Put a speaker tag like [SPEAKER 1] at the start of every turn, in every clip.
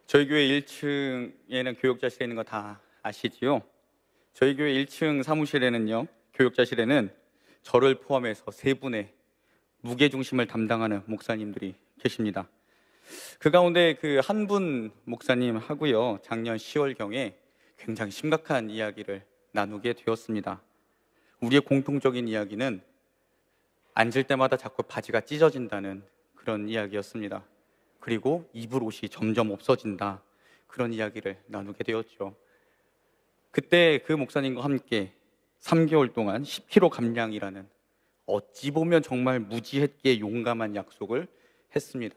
[SPEAKER 1] 저희 교회 1층에는 교육자실에 있는 거 다 아시지요? 저희 교회 1층 사무실에는요, 교육자실에는 저를 포함해서 세 분의 무게중심을 담당하는 목사님들이 계십니다. 그 가운데 그 한 분 목사님 하고요, 작년 10월경에 굉장히 심각한 이야기를 나누게 되었습니다. 우리의 공통적인 이야기는 앉을 때마다 자꾸 바지가 찢어진다는 그런 이야기였습니다. 그리고 입을 옷이 점점 없어진다, 그런 이야기를 나누게 되었죠. 그때 그 목사님과 함께 3개월 동안 10kg 감량이라는, 어찌 보면 정말 무지했기에 용감한 약속을 했습니다.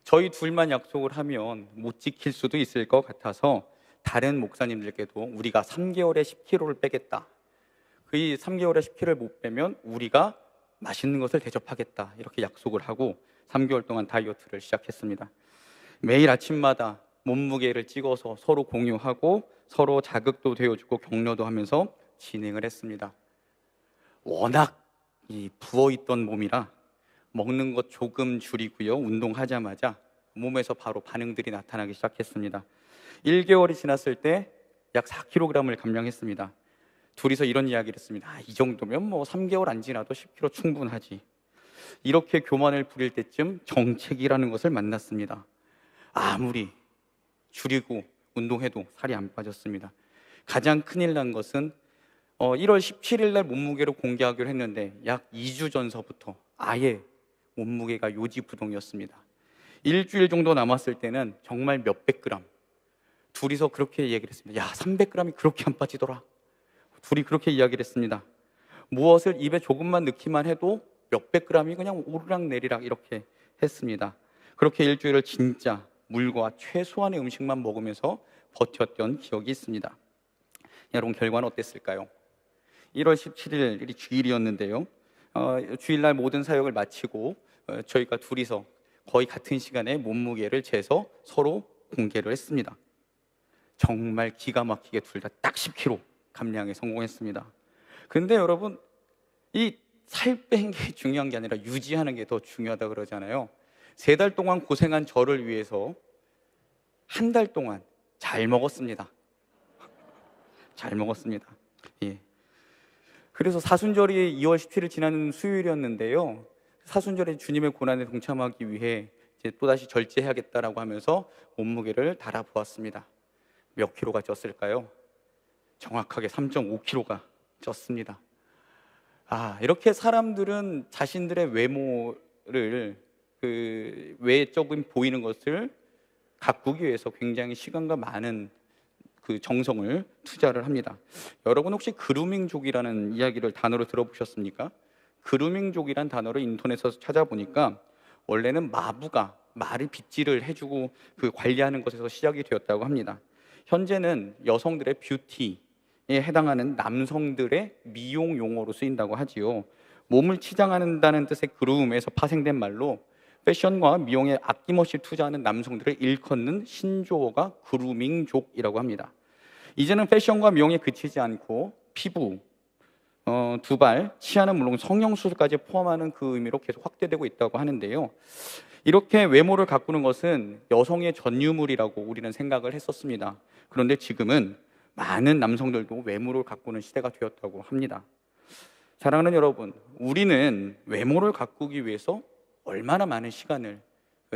[SPEAKER 1] 저희 둘만 약속을 하면 못 지킬 수도 있을 것 같아서 다른 목사님들께도 우리가 3개월에 10kg를 빼겠다, 그 3개월에 10kg를 못 빼면 우리가 맛있는 것을 대접하겠다, 이렇게 약속을 하고 3개월 동안 다이어트를 시작했습니다. 매일 아침마다 몸무게를 찍어서 서로 공유하고 서로 자극도 되어주고 격려도 하면서 진행을 했습니다. 워낙 이 부어있던 몸이라 먹는 것 조금 줄이고요, 운동하자마자 몸에서 바로 반응들이 나타나기 시작했습니다. 1개월이 지났을 때 약 4kg을 감량했습니다. 둘이서 이런 이야기를 했습니다. 이 정도면 뭐 3개월 안 지나도 10kg 충분하지. 이렇게 교만을 부릴 때쯤 정책이라는 것을 만났습니다. 아무리 줄이고 운동해도 살이 안 빠졌습니다. 가장 큰일 난 것은 1월 17일 날 몸무게를 공개하기로 했는데 약 2주 전서부터 아예 몸무게가 요지부동이었습니다. 일주일 정도 남았을 때는 정말 몇백 그램. 둘이서 그렇게 얘기를 했습니다. 야, 300g이 그렇게 안 빠지더라. 둘이 그렇게 이야기를 했습니다. 무엇을 입에 조금만 넣기만 해도 몇백 g이 그냥 오르락 내리락 이렇게 했습니다. 그렇게 일주일을 진짜 물과 최소한의 음식만 먹으면서 버텼던 기억이 있습니다. 여러분, 결과는 어땠을까요? 1월 17일이 주일이었는데요, 주일날 모든 사역을 마치고 저희가 둘이서 거의 같은 시간에 몸무게를 재서 서로 공개를 했습니다. 정말 기가 막히게 둘 다 딱 10kg 감량에 성공했습니다. 근데 여러분, 이 살 뺀 게 중요한 게 아니라 유지하는 게 더 중요하다 그러잖아요. 3달 동안 고생한 저를 위해서 한 달 동안 잘 먹었습니다. 잘 먹었습니다. 예. 그래서 사순절이 2월 17일 지난 수요일이었는데요, 사순절에 주님의 고난에 동참하기 위해 이제 또다시 절제해야겠다라고 하면서 몸무게를 달아보았습니다. 몇 킬로가 쪘을까요? 정확하게 3.5kg가 쪘습니다. 이렇게 사람들은 자신들의 외모를, 그 외적인 보이는 것을 가꾸기 위해서 굉장히 시간과 많은 그 정성을 투자를 합니다. 여러분, 혹시 그루밍족이라는 이야기를 단어로 들어보셨습니까? 그루밍족이란 단어를 인터넷에서 찾아보니까 원래는 마부가 말을 빗질을 해주고 그 관리하는 것에서 시작이 되었다고 합니다. 현재는 여성들의 뷰티에 해당하는 남성들의 미용 용어로 쓰인다고 하지요. 몸을 치장한다는 뜻의 그루움에서 파생된 말로 패션과 미용에 아낌없이 투자하는 남성들을 일컫는 신조어가 그루밍족이라고 합니다. 이제는 패션과 미용에 그치지 않고 피부, 두발, 치아는 물론 성형수술까지 포함하는 그 의미로 계속 확대되고 있다고 하는데요, 이렇게 외모를 가꾸는 것은 여성의 전유물이라고 우리는 생각을 했었습니다. 그런데 지금은 많은 남성들도 외모를 가꾸는 시대가 되었다고 합니다. 사랑하는 여러분, 우리는 외모를 가꾸기 위해서 얼마나 많은 시간을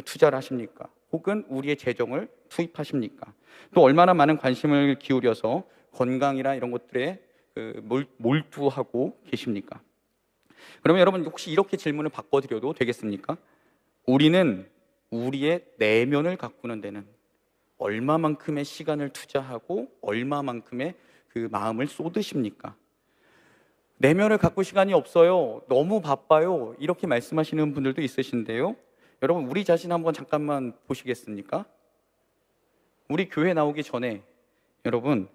[SPEAKER 1] 투자를 하십니까? 혹은 우리의 재정을 투입하십니까? 또 얼마나 많은 관심을 기울여서 건강이나 이런 것들에 몰두하고 계십니까? 그러면 여러분, 혹시 이렇게 질문을 바꿔드려도 되겠습니까? 우리는 우리의 내면을 가꾸는 데는 얼마만큼의 시간을 투자하고 얼마만큼의 그 마음을 쏟으십니까? 내면을 가꿀 시간이 없어요, 너무 바빠요, 이렇게 말씀하시는 분들도 있으신데요, 여러분, 우리 자신 한번 잠깐만 보시겠습니까? 우리 교회 나오기 전에 여러분,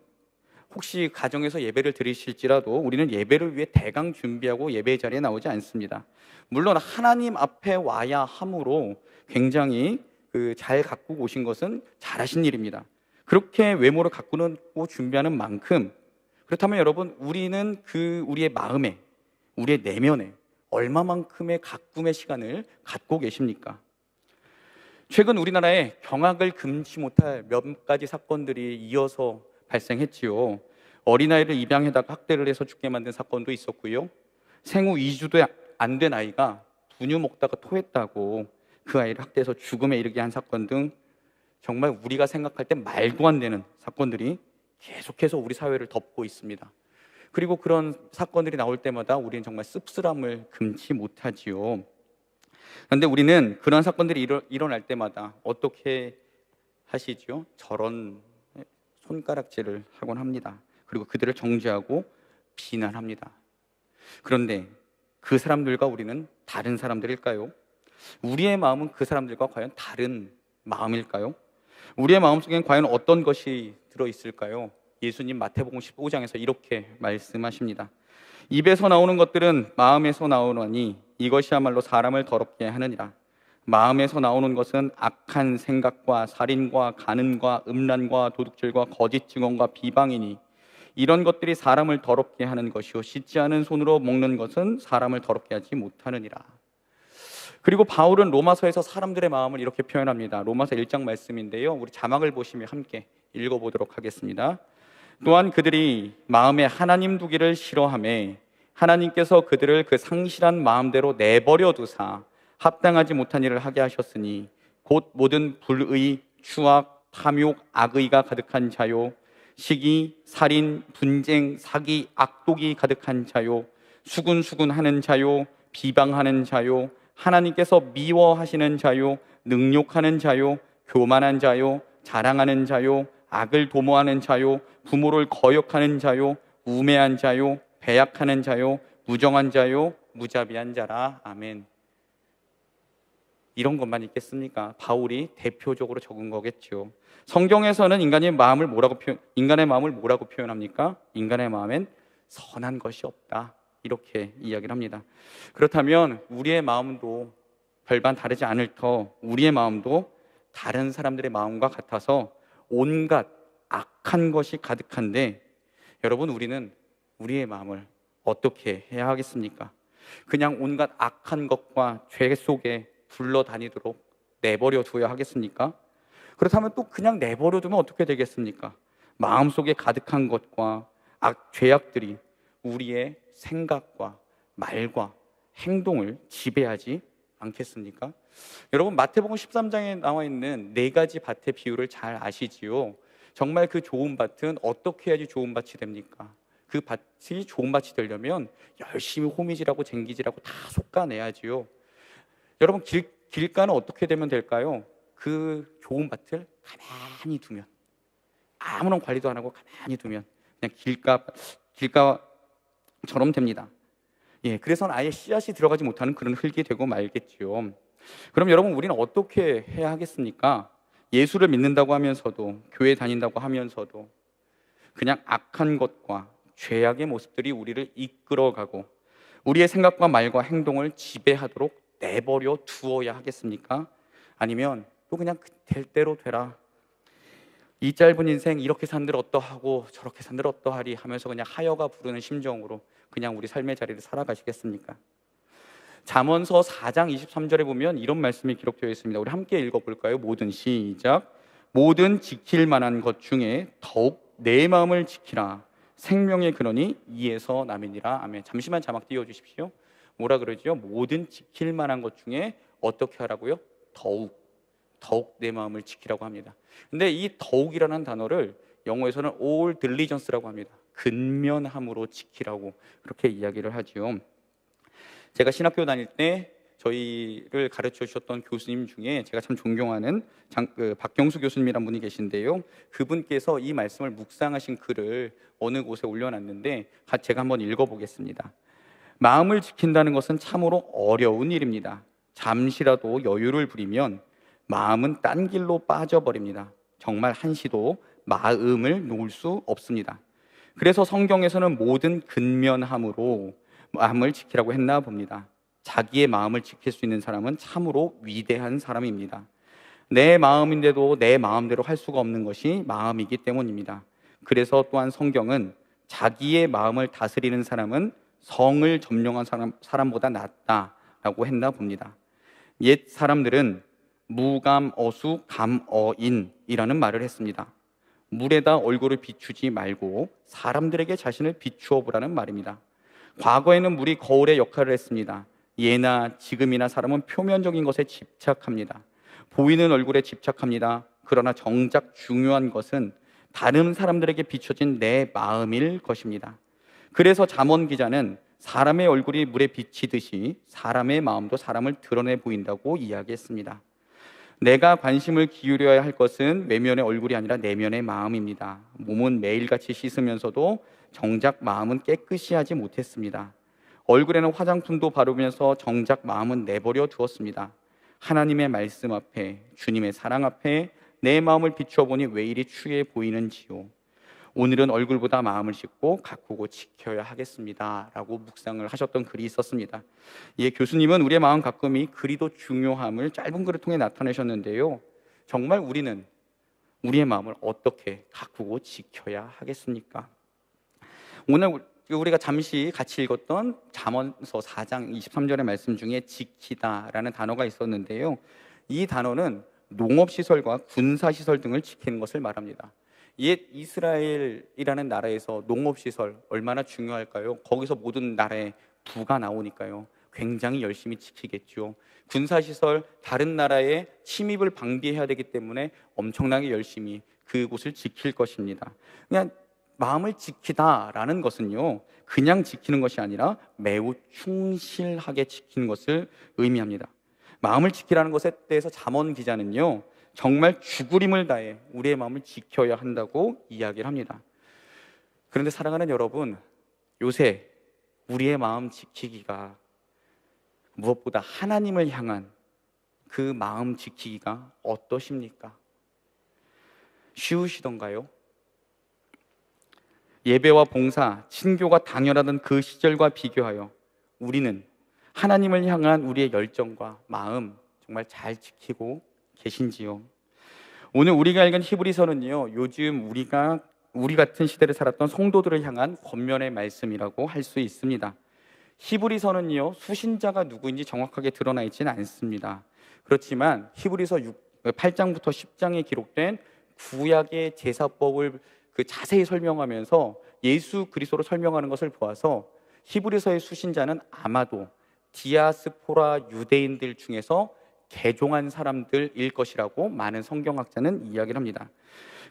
[SPEAKER 1] 혹시 가정에서 예배를 드리실지라도 우리는 예배를 위해 대강 준비하고 예배 자리에 나오지 않습니다. 물론 하나님 앞에 와야 함으로 굉장히 잘 가꾸고 오신 것은 잘하신 일입니다. 그렇게 외모를 가꾸고 준비하는 만큼, 그렇다면 여러분, 우리는 우리의 마음에, 우리의 내면에 얼마만큼의 가꿈의 시간을 갖고 계십니까? 최근 우리나라에 경악을 금치 못할 몇 가지 사건들이 이어서 발생했지요. 어린아이를 입양해다가 학대를 해서 죽게 만든 사건도 있었고요. 생후 2주도 안 된 아이가 분유 먹다가 토했다고 그 아이를 학대해서 죽음에 이르게 한 사건 등 정말 우리가 생각할 때 말도 안 되는 사건들이 계속해서 우리 사회를 덮고 있습니다. 그리고 그런 사건들이 나올 때마다 우리는 정말 씁쓸함을 금치 못하지요. 그런데 우리는 그런 사건들이 일어날 때마다 어떻게 하시죠? 저런 손가락질을 하곤 합니다. 그리고 그들을 정죄하고 비난합니다. 그런데 그 사람들과 우리는 다른 사람들일까요? 우리의 마음은 그 사람들과 과연 다른 마음일까요? 우리의 마음속엔 과연 어떤 것이 들어있을까요? 예수님 마태복음 15장에서 이렇게 말씀하십니다. 입에서 나오는 것들은 마음에서 나오노니 이것이야말로 사람을 더럽게 하느니라. 마음에서 나오는 것은 악한 생각과 살인과 간음과 음란과 도둑질과 거짓 증언과 비방이니 이런 것들이 사람을 더럽게 하는 것이요 씻지 않은 손으로 먹는 것은 사람을 더럽게 하지 못하느니라. 그리고 바울은 로마서에서 사람들의 마음을 이렇게 표현합니다. 로마서 1장 말씀인데요, 우리 자막을 보시면 함께 읽어보도록 하겠습니다. 또한 그들이 마음에 하나님 두기를 싫어하며 하나님께서 그들을 그 상실한 마음대로 내버려 두사 합당하지 못한 일을 하게 하셨으니 곧 모든 불의, 추악, 탐욕, 악의가 가득한 자요 시기, 살인, 분쟁, 사기, 악독이 가득한 자요 수군수군하는 자요 비방하는 자요 하나님께서 미워하시는 자요 능욕하는 자요 교만한 자요 자랑하는 자요 악을 도모하는 자요 부모를 거역하는 자요 우매한 자요 배약하는 자요 무정한 자요 무자비한 자라. 아멘. 이런 것만 있겠습니까? 바울이 대표적으로 적은 거겠죠. 성경에서는 인간의 마음을 뭐라고 표현합니까? 인간의 마음엔 선한 것이 없다, 이렇게 이야기를 합니다. 그렇다면 우리의 마음도 별반 다르지 않을 터 우리의 마음도 다른 사람들의 마음과 같아서 온갖 악한 것이 가득한데, 여러분, 우리는 우리의 마음을 어떻게 해야 하겠습니까? 그냥 온갖 악한 것과 죄 속에 굴러다니도록 내버려 두어야 하겠습니까? 그렇다면 또 그냥 내버려 두면 어떻게 되겠습니까? 마음속에 가득한 것과 죄악들이 우리의 생각과 말과 행동을 지배하지 않겠습니까? 여러분, 마태복음 13장에 나와 있는 4가지 밭의 비유를 잘 아시지요? 정말 그 좋은 밭은 어떻게 해야지 좋은 밭이 됩니까? 그 밭이 좋은 밭이 되려면 열심히 호미질하고 쟁기질하고 다 솎아내야지요. 여러분, 길가는 어떻게 되면 될까요? 그 좋은 밭을 가만히 두면, 아무런 관리도 안 하고 가만히 두면 그냥 길가처럼 됩니다. 예, 그래서는 아예 씨앗이 들어가지 못하는 그런 흙이 되고 말겠지요. 그럼 여러분, 우리는 어떻게 해야 하겠습니까? 예수를 믿는다고 하면서도, 교회 다닌다고 하면서도 그냥 악한 것과 죄악의 모습들이 우리를 이끌어가고 우리의 생각과 말과 행동을 지배하도록 내버려 두어야 하겠습니까? 아니면 또 그냥 될 대로 되라, 이 짧은 인생 이렇게 산들 어떠하고 저렇게 산들 어떠하리 하면서 그냥 하여가 부르는 심정으로 그냥 우리 삶의 자리를 살아가시겠습니까? 잠언서 4장 23절에 보면 이런 말씀이 기록되어 있습니다. 우리 함께 읽어볼까요? 시작. 모든 지킬 만한 것 중에 더욱 내 마음을 지키라. 생명의 근원이 이에서 남이니라. 아멘. 잠시만 자막 띄워주십시오. 뭐라 그러죠? 모든 지킬 만한 것 중에 어떻게 하라고요? 더욱 내 마음을 지키라고 합니다. 근데 이 더욱이라는 단어를 영어에서는 all diligence라고 합니다. 근면함으로 지키라고 그렇게 이야기를 하지요. 제가 신학교 다닐 때 저희를 가르쳐 주셨던 교수님 중에 제가 참 존경하는 박경수 교수님이란 분이 계신데요, 그분께서 이 말씀을 묵상하신 글을 어느 곳에 올려놨는데 제가 한번 읽어보겠습니다. 마음을 지킨다는 것은 참으로 어려운 일입니다. 잠시라도 여유를 부리면 마음은 딴 길로 빠져버립니다. 정말 한시도 마음을 놓을 수 없습니다. 그래서 성경에서는 모든 근면함으로 마음을 지키라고 했나 봅니다. 자기의 마음을 지킬 수 있는 사람은 참으로 위대한 사람입니다. 내 마음인데도 내 마음대로 할 수가 없는 것이 마음이기 때문입니다. 그래서 또한 성경은 자기의 마음을 다스리는 사람은 성을 점령한 사람보다 낫다라고 했나 봅니다. 옛 사람들은 무감어수 감어인이라는 말을 했습니다. 물에다 얼굴을 비추지 말고 사람들에게 자신을 비추어 보라는 말입니다. 과거에는 물이 거울의 역할을 했습니다. 예나 지금이나 사람은 표면적인 것에 집착합니다. 보이는 얼굴에 집착합니다. 그러나 정작 중요한 것은 다른 사람들에게 비춰진 내 마음일 것입니다. 그래서 잠언 기자는 사람의 얼굴이 물에 비치듯이 사람의 마음도 사람을 드러내 보인다고 이야기했습니다. 내가 관심을 기울여야 할 것은 외면의 얼굴이 아니라 내면의 마음입니다. 몸은 매일같이 씻으면서도 정작 마음은 깨끗이 하지 못했습니다. 얼굴에는 화장품도 바르면서 정작 마음은 내버려 두었습니다. 하나님의 말씀 앞에, 주님의 사랑 앞에 내 마음을 비추어 보니 왜 이리 추해 보이는지요. 오늘은 얼굴보다 마음을 씻고 가꾸고 지켜야 하겠습니다 라고 묵상을 하셨던 글이 있었습니다. 예, 교수님은 우리의 마음 가꿈이 그리도 중요함을 짧은 글을 통해 나타내셨는데요, 정말 우리는 우리의 마음을 어떻게 가꾸고 지켜야 하겠습니까? 오늘 우리가 잠시 같이 읽었던 잠언서 4장 23절의 말씀 중에 지키다라는 단어가 있었는데요, 이 단어는 농업시설과 군사시설 등을 지키는 것을 말합니다. 옛 이스라엘이라는 나라에서 농업시설 얼마나 중요할까요? 거기서 모든 나라의 부가 나오니까요, 굉장히 열심히 지키겠죠. 군사시설, 다른 나라의 침입을 방비해야 되기 때문에 엄청나게 열심히 그곳을 지킬 것입니다. 그냥 마음을 지키다라는 것은요, 그냥 지키는 것이 아니라 매우 충실하게 지키는 것을 의미합니다. 마음을 지키라는 것에 대해서 잠언 기자는요, 정말 죽으림을 다해 우리의 마음을 지켜야 한다고 이야기를 합니다. 그런데 사랑하는 여러분, 요새 우리의 마음 지키기가, 무엇보다 하나님을 향한 그 마음 지키기가 어떠십니까? 쉬우시던가요? 예배와 봉사, 친교가 당연하던 그 시절과 비교하여 우리는 하나님을 향한 우리의 열정과 마음 정말 잘 지키고 계신지요? 오늘 우리가 읽은 히브리서는요, 요즘 우리 같은 시대를 살았던 성도들을 향한 권면의 말씀이라고 할 수 있습니다. 히브리서는요, 수신자가 누구인지 정확하게 드러나 있지는 않습니다. 그렇지만 히브리서 8장부터 10장에 기록된 구약의 제사법을 자세히 설명하면서 예수 그리스도로 설명하는 것을 보아서 히브리서의 수신자는 아마도 디아스포라 유대인들 중에서 개종한 사람들일 것이라고 많은 성경학자는 이야기를 합니다.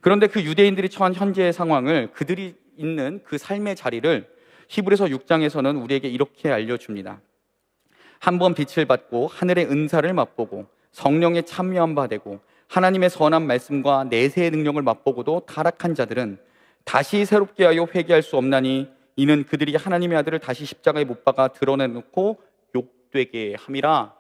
[SPEAKER 1] 그런데 그 유대인들이 처한 현재의 상황을, 그들이 있는 그 삶의 자리를 히브리서 6장에서는 우리에게 이렇게 알려줍니다. 한번 빛을 받고 하늘의 은사를 맛보고 성령에 참여한 바 되고 하나님의 선한 말씀과 내세의 능력을 맛보고도 타락한 자들은 다시 새롭게 하여 회개할 수 없나니 이는 그들이 하나님의 아들을 다시 십자가에 못 박아 드러내놓고 욕되게 함이라.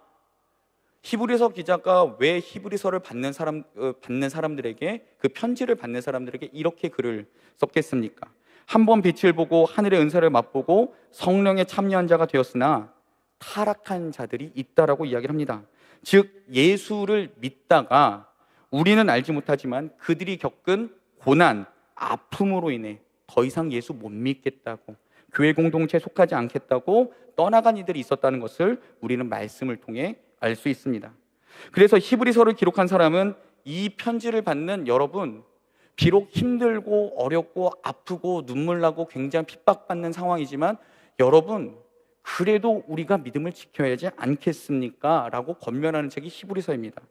[SPEAKER 1] 히브리서 기자가 왜 히브리서를 받는 사람들에게, 그 편지를 받는 사람들에게 이렇게 글을 썼겠습니까? 한번 빛을 보고 하늘의 은사를 맛보고 성령에 참여한 자가 되었으나 타락한 자들이 있다라고 이야기를 합니다. 즉 예수를 믿다가 우리는 알지 못하지만 그들이 겪은 고난, 아픔으로 인해 더 이상 예수 못 믿겠다고, 교회 공동체에 속하지 않겠다고 떠나간 이들이 있었다는 것을 우리는 말씀을 통해 알 수 있습니다. 그래서 히브리서를 기록한 사람은 이 편지를 받는 여러분, 비록 힘들고 어렵고 아프고 눈물 나고 굉장히 핍박받는 상황이지만 여러분, 그래도 우리가 믿음을 지켜야 하지 않겠습니까? 라고 권면하는 책이 히브리서입니다.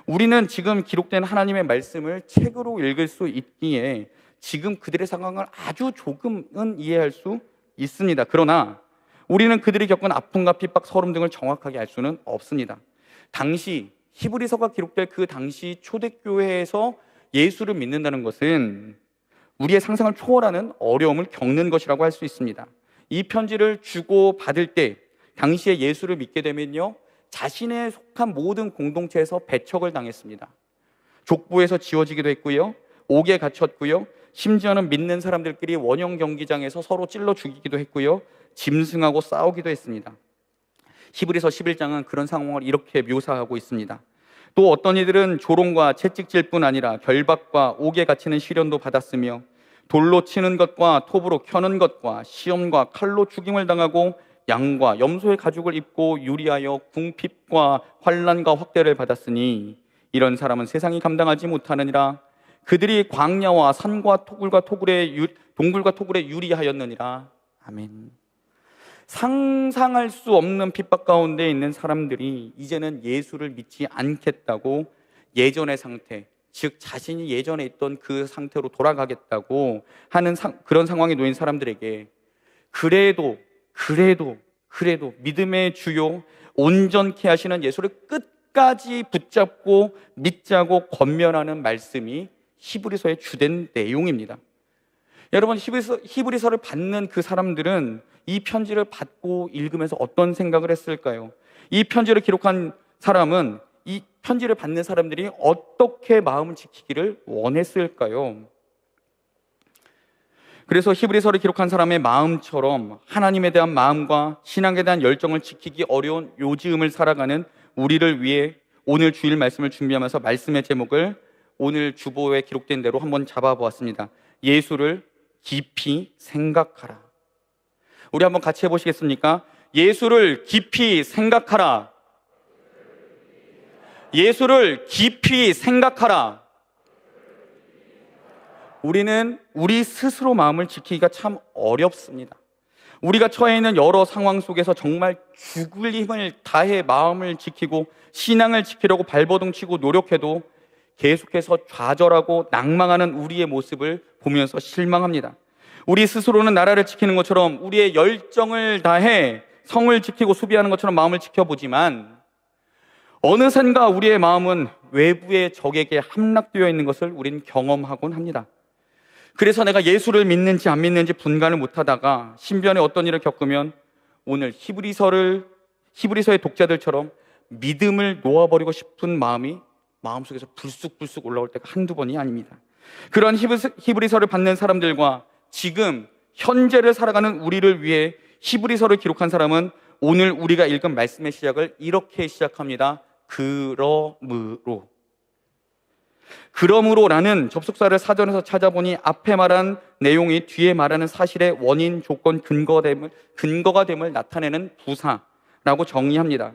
[SPEAKER 1] 우리는 지금 기록된 하나님의 말씀을 책으로 읽을 수 있기에 지금 그들의 상황을 아주 조금은 이해할 수 있습니다. 그러나 우리는 그들이 겪은 아픔과 핍박, 서름 등을 정확하게 알 수는 없습니다. 당시 히브리서가 기록될 그 당시 초대교회에서 예수를 믿는다는 것은 우리의 상상을 초월하는 어려움을 겪는 것이라고 할 수 있습니다. 이 편지를 주고 받을 때 당시에 예수를 믿게 되면요, 자신의 속한 모든 공동체에서 배척을 당했습니다. 족보에서 지워지기도 했고요, 옥에 갇혔고요, 심지어는 믿는 사람들끼리 원형 경기장에서 서로 찔러 죽이기도 했고요, 짐승하고 싸우기도 했습니다. 히브리서 11장은 그런 상황을 이렇게 묘사하고 있습니다. 또 어떤 이들은 조롱과 채찍질 뿐 아니라 결박과 옥에 갇히는 시련도 받았으며 돌로 치는 것과 톱으로 켜는 것과 시험과 칼로 죽임을 당하고 양과 염소의 가죽을 입고 유리하여 궁핍과 환난과 확대를 받았으니 이런 사람은 세상이 감당하지 못하느니라. 그들이 광야와 산과 동굴과 토굴에 유리하였느니라. 아멘. 상상할 수 없는 핍박 가운데 있는 사람들이 이제는 예수를 믿지 않겠다고 예전의 상태, 즉 자신이 예전에 있던 그 상태로 돌아가겠다고 하는 그런 상황에 놓인 사람들에게 그래도 믿음의 주요 온전케 하시는 예수를 끝까지 붙잡고 믿자고 권면하는 말씀이 히브리서의 주된 내용입니다. 여러분, 히브리서를 받는 그 사람들은 이 편지를 받고 읽으면서 어떤 생각을 했을까요? 이 편지를 기록한 사람은 이 편지를 받는 사람들이 어떻게 마음을 지키기를 원했을까요? 그래서 히브리서를 기록한 사람의 마음처럼 하나님에 대한 마음과 신앙에 대한 열정을 지키기 어려운 요즘을 살아가는 우리를 위해 오늘 주일 말씀을 준비하면서 말씀의 제목을 오늘 주보에 기록된 대로 한번 잡아보았습니다. 예수를 깊이 생각하라. 우리 한번 같이 해보시겠습니까? 예수를 깊이 생각하라. 예수를 깊이 생각하라. 우리는 우리 스스로 마음을 지키기가 참 어렵습니다. 우리가 처해 있는 여러 상황 속에서 정말 죽을 힘을 다해 마음을 지키고 신앙을 지키려고 발버둥치고 노력해도 계속해서 좌절하고 낭망하는 우리의 모습을 보면서 실망합니다. 우리 스스로는 나라를 지키는 것처럼 우리의 열정을 다해 성을 지키고 수비하는 것처럼 마음을 지켜보지만 어느샌가 우리의 마음은 외부의 적에게 함락되어 있는 것을 우린 경험하곤 합니다. 그래서 내가 예수를 믿는지 안 믿는지 분간을 못하다가 신변에 어떤 일을 겪으면 오늘 히브리서의 독자들처럼 믿음을 놓아버리고 싶은 마음이 마음속에서 불쑥불쑥 올라올 때가 한두 번이 아닙니다. 그런 히브리서를 받는 사람들과 지금 현재를 살아가는 우리를 위해 히브리서를 기록한 사람은 오늘 우리가 읽은 말씀의 시작을 이렇게 시작합니다. 그러므로라는 접속사를 사전에서 찾아보니 앞에 말한 내용이 뒤에 말하는 사실의 원인, 조건, 근거가 됨을 나타내는 부사라고 정의합니다.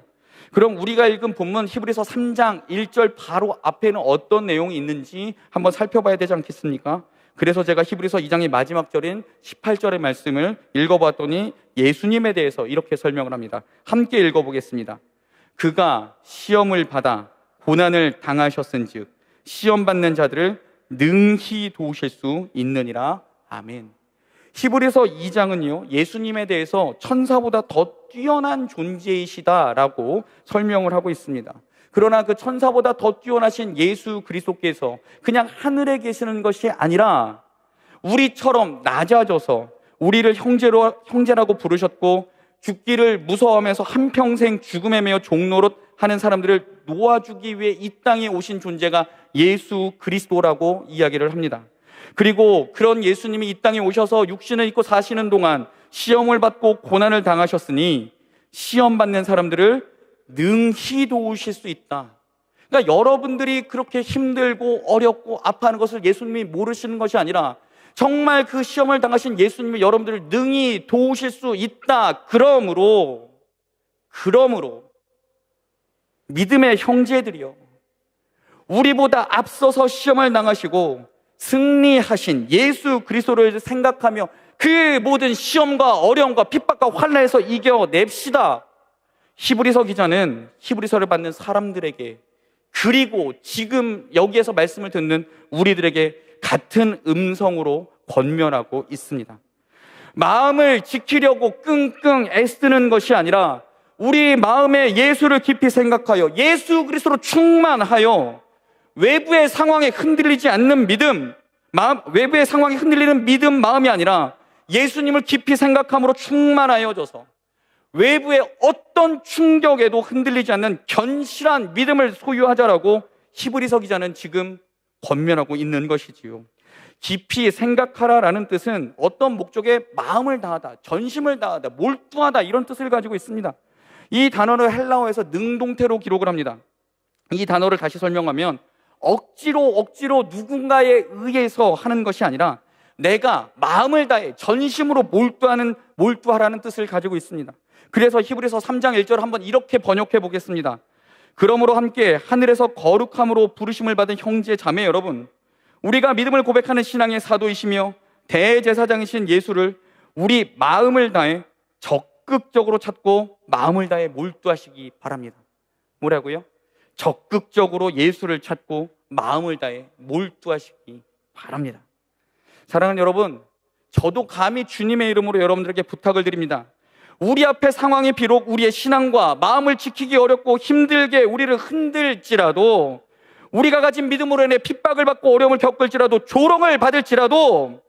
[SPEAKER 1] 그럼 우리가 읽은 본문 히브리서 3장 1절 바로 앞에는 어떤 내용이 있는지 한번 살펴봐야 되지 않겠습니까? 그래서 제가 히브리서 2장의 마지막 절인 18절의 말씀을 읽어봤더니 예수님에 대해서 이렇게 설명을 합니다. 함께 읽어보겠습니다. 그가 시험을 받아 고난을 당하셨은즉 시험 받는 자들을 능히 도우실 수 있느니라. 아멘. 히브리서 2장은요, 예수님에 대해서 천사보다 더 뛰어난 존재이시다라고 설명을 하고 있습니다. 그러나 그 천사보다 더 뛰어나신 예수 그리스도께서 그냥 하늘에 계시는 것이 아니라 우리처럼 낮아져서 우리를 형제라고 부르셨고 죽기를 무서워하면서 한평생 죽음에 매여 종노릇 하는 사람들을 놓아주기 위해 이 땅에 오신 존재가 예수 그리스도라고 이야기를 합니다. 그리고 그런 예수님이 이 땅에 오셔서 육신을 입고 사시는 동안 시험을 받고 고난을 당하셨으니 시험 받는 사람들을 능히 도우실 수 있다. 그러니까 여러분들이 그렇게 힘들고 어렵고 아파하는 것을 예수님이 모르시는 것이 아니라 정말 그 시험을 당하신 예수님이 여러분들을 능히 도우실 수 있다. 그러므로 믿음의 형제들이요, 우리보다 앞서서 시험을 당하시고 승리하신 예수 그리스도를 생각하며 그 모든 시험과 어려움과 핍박과 환난에서 이겨냅시다. 히브리서 기자는 히브리서를 받는 사람들에게, 그리고 지금 여기에서 말씀을 듣는 우리들에게 같은 음성으로 권면하고 있습니다. 마음을 지키려고 끙끙 애쓰는 것이 아니라 우리 마음에 예수를 깊이 생각하여 예수 그리스도로 충만하여 외부의 상황에 흔들리지 않는 믿음, 외부의 상황에 흔들리는 믿음 마음이 아니라 예수님을 깊이 생각함으로 충만하여져서 외부의 어떤 충격에도 흔들리지 않는 견실한 믿음을 소유하자라고 히브리서 기자는 지금 권면하고 있는 것이지요. 깊이 생각하라라는 뜻은 어떤 목적에 마음을 다하다, 전심을 다하다, 몰두하다 이런 뜻을 가지고 있습니다. 이 단어를 헬라어에서 능동태로 기록을 합니다. 이 단어를 다시 설명하면 억지로 누군가에 의해서 하는 것이 아니라 내가 마음을 다해 전심으로 몰두하라는 뜻을 가지고 있습니다. 그래서 히브리서 3장 1절 한번 이렇게 번역해 보겠습니다. 그러므로 함께 하늘에서 거룩함으로 부르심을 받은 형제 자매 여러분, 우리가 믿음을 고백하는 신앙의 사도이시며 대제사장이신 예수를 우리 마음을 다해 적극적으로 찾고 마음을 다해 몰두하시기 바랍니다. 뭐라고요? 적극적으로 예수를 찾고 마음을 다해 몰두하시기 바랍니다. 사랑하는 여러분, 저도 감히 주님의 이름으로 여러분들에게 부탁을 드립니다. 우리 앞에 상황이 비록 우리의 신앙과 마음을 지키기 어렵고 힘들게 우리를 흔들지라도, 우리가 가진 믿음으로 인해 핍박을 받고 어려움을 겪을지라도, 조롱을 받을지라도,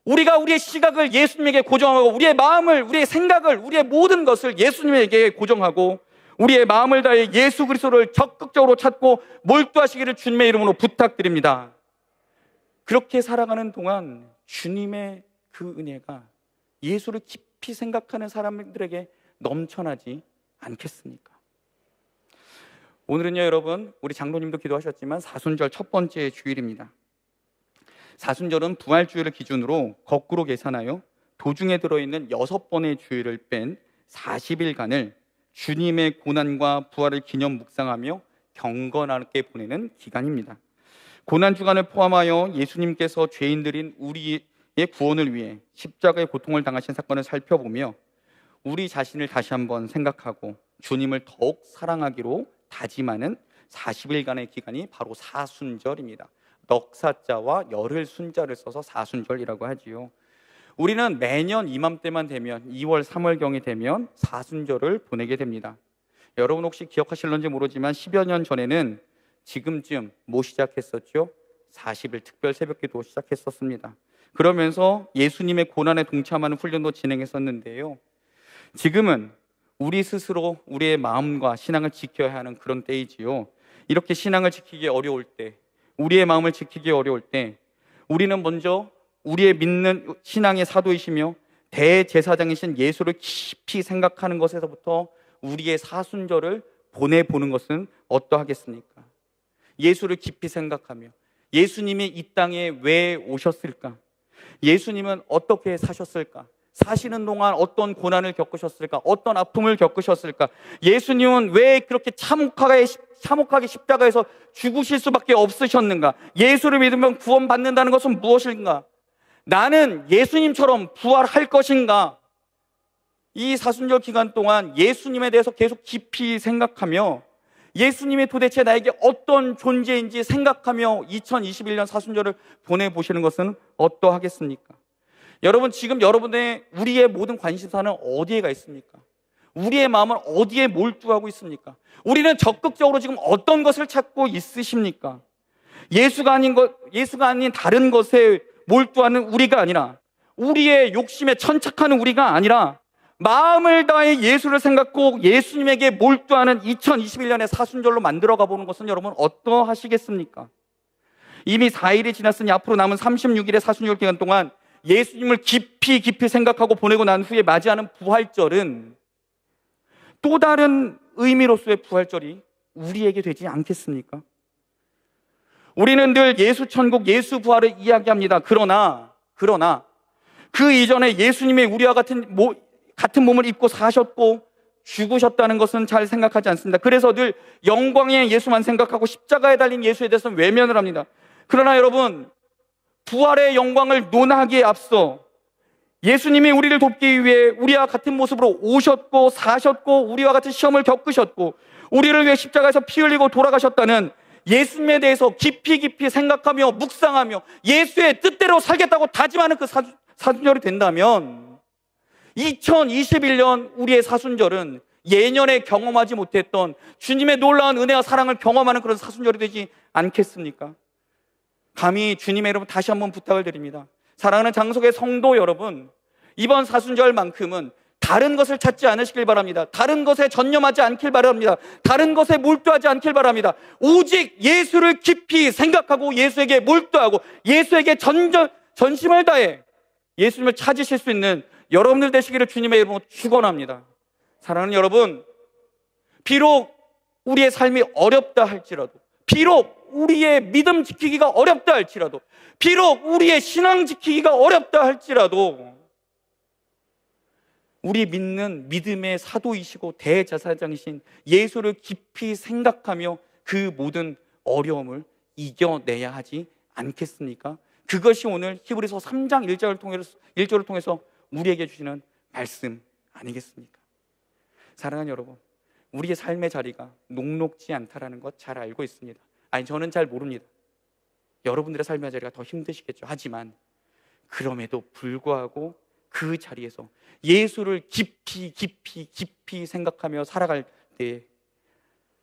[SPEAKER 1] 우리가 우리의 시각을 예수님에게 고정하고 우리의 마음을, 우리의 생각을, 우리의 모든 것을 예수님에게 고정하고 우리의 마음을 다해 예수 그리스도를 적극적으로 찾고 몰두하시기를 주님의 이름으로 부탁드립니다. 그렇게 살아가는 동안 주님의 그 은혜가 예수를 깊이 생각하는 사람들에게 넘쳐나지 않겠습니까? 오늘은요 여러분, 우리 장로님도 기도하셨지만 사순절 첫 번째 주일입니다. 사순절은 부활주일을 기준으로 거꾸로 계산하여 도중에 들어있는 6번의 주일을 뺀 40일간을 주님의 고난과 부활을 기념 묵상하며 경건하게 보내는 기간입니다. 고난주간을 포함하여 예수님께서 죄인들인 우리의 구원을 위해 십자가의 고통을 당하신 사건을 살펴보며 우리 자신을 다시 한번 생각하고 주님을 더욱 사랑하기로 다짐하는 40일간의 기간이 바로 사순절입니다. 넉사자와 열흘 순자를 써서 사순절이라고 하지요. 우리는 매년 이맘때만 되면 2월, 3월경이 되면 사순절을 보내게 됩니다. 여러분 혹시 기억하실런지 모르지만 10여 년 전에는 지금쯤 뭐 시작했었죠? 40일 특별 새벽기도 시작했었습니다. 그러면서 예수님의 고난에 동참하는 훈련도 진행했었는데요. 지금은 우리 스스로 우리의 마음과 신앙을 지켜야 하는 그런 때이지요. 이렇게 신앙을 지키기 어려울 때, 우리의 마음을 지키기 어려울 때 우리는 먼저 우리의 믿는 신앙의 사도이시며 대제사장이신 예수를 깊이 생각하는 것에서부터 우리의 사순절을 보내보는 것은 어떠하겠습니까? 예수를 깊이 생각하며 예수님이 이 땅에 왜 오셨을까? 예수님은 어떻게 사셨을까? 사시는 동안 어떤 고난을 겪으셨을까? 어떤 아픔을 겪으셨을까? 예수님은 왜 그렇게 참혹하게 십자가에서 죽으실 수밖에 없으셨는가? 예수를 믿으면 구원받는다는 것은 무엇인가? 나는 예수님처럼 부활할 것인가? 이 사순절 기간 동안 예수님에 대해서 계속 깊이 생각하며 예수님이 도대체 나에게 어떤 존재인지 생각하며 2021년 사순절을 보내보시는 것은 어떠하겠습니까? 여러분, 지금 우리의 모든 관심사는 어디에가 있습니까? 우리의 마음은 어디에 몰두하고 있습니까? 우리는 적극적으로 지금 어떤 것을 찾고 있으십니까? 예수가 아닌 다른 것에 몰두하는 우리가 아니라, 우리의 욕심에 천착하는 우리가 아니라 마음을 다해 예수를 생각하고 예수님에게 몰두하는 2021년의 사순절로 만들어가 보는 것은 여러분 어떠하시겠습니까? 이미 4일이 지났으니 앞으로 남은 36일의 사순절 기간 동안 예수님을 깊이 생각하고 보내고 난 후에 맞이하는 부활절은 또 다른 의미로서의 부활절이 우리에게 되지 않겠습니까? 우리는 늘 예수 천국, 예수 부활을 이야기합니다. 그러나 그 이전에 예수님이 우리와 같은 몸을 입고 사셨고 죽으셨다는 것은 잘 생각하지 않습니다. 그래서 늘 영광의 예수만 생각하고 십자가에 달린 예수에 대해서는 외면을 합니다. 그러나 여러분, 부활의 영광을 논하기에 앞서 예수님이 우리를 돕기 위해 우리와 같은 모습으로 오셨고 사셨고 우리와 같은 시험을 겪으셨고 우리를 위해 십자가에서 피 흘리고 돌아가셨다는 예수님에 대해서 깊이 생각하며 묵상하며 예수의 뜻대로 살겠다고 다짐하는 그 사순절이 된다면 2021년 우리의 사순절은 예년에 경험하지 못했던 주님의 놀라운 은혜와 사랑을 경험하는 그런 사순절이 되지 않겠습니까? 감히 주님의 이름으로 다시 한번 부탁을 드립니다. 사랑하는 장속의 성도 여러분, 이번 사순절만큼은 다른 것을 찾지 않으시길 바랍니다. 다른 것에 전념하지 않길 바랍니다. 다른 것에 몰두하지 않길 바랍니다. 오직 예수를 깊이 생각하고 예수에게 몰두하고 예수에게 전심을 다해 예수님을 찾으실 수 있는 여러분들 되시기를 주님의 이름으로 축원합니다. 사랑하는 여러분, 비록 우리의 삶이 어렵다 할지라도, 비록 우리의 믿음 지키기가 어렵다 할지라도, 비록 우리의 신앙 지키기가 어렵다 할지라도 우리 믿는 믿음의 사도이시고 대제사장이신 예수를 깊이 생각하며 그 모든 어려움을 이겨내야 하지 않겠습니까? 그것이 오늘 히브리서 3장 1절을 통해서 우리에게 주시는 말씀 아니겠습니까? 사랑하는 여러분, 우리의 삶의 자리가 녹록지 않다라는 것 잘 알고 있습니다. 아니, 저는 잘 모릅니다. 여러분들의 삶의 자리가 더 힘드시겠죠. 하지만 그럼에도 불구하고 그 자리에서 예수를 깊이 생각하며 살아갈 때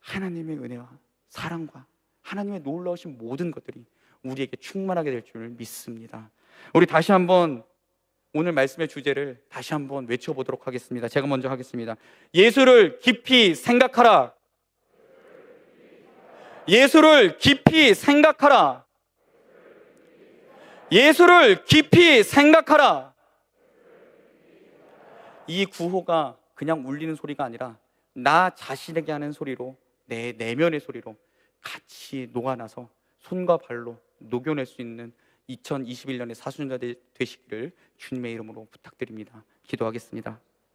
[SPEAKER 1] 하나님의 은혜와 사랑과 하나님의 놀라우신 모든 것들이 우리에게 충만하게 될 줄 믿습니다. 우리 다시 한번 오늘 말씀의 주제를 다시 한번 외쳐보도록 하겠습니다. 제가 먼저 하겠습니다. 예수를 깊이 생각하라. 예수를 깊이 생각하라. 예수를 깊이 생각하라. 이 구호가 그냥 울리는 소리가 아니라 나 자신에게 하는 소리로, 내 내면의 소리로 같이 녹아나서 손과 발로 녹여낼 수 있는 2021년의 사순자 되시기를 주님의 이름으로 부탁드립니다. 기도하겠습니다.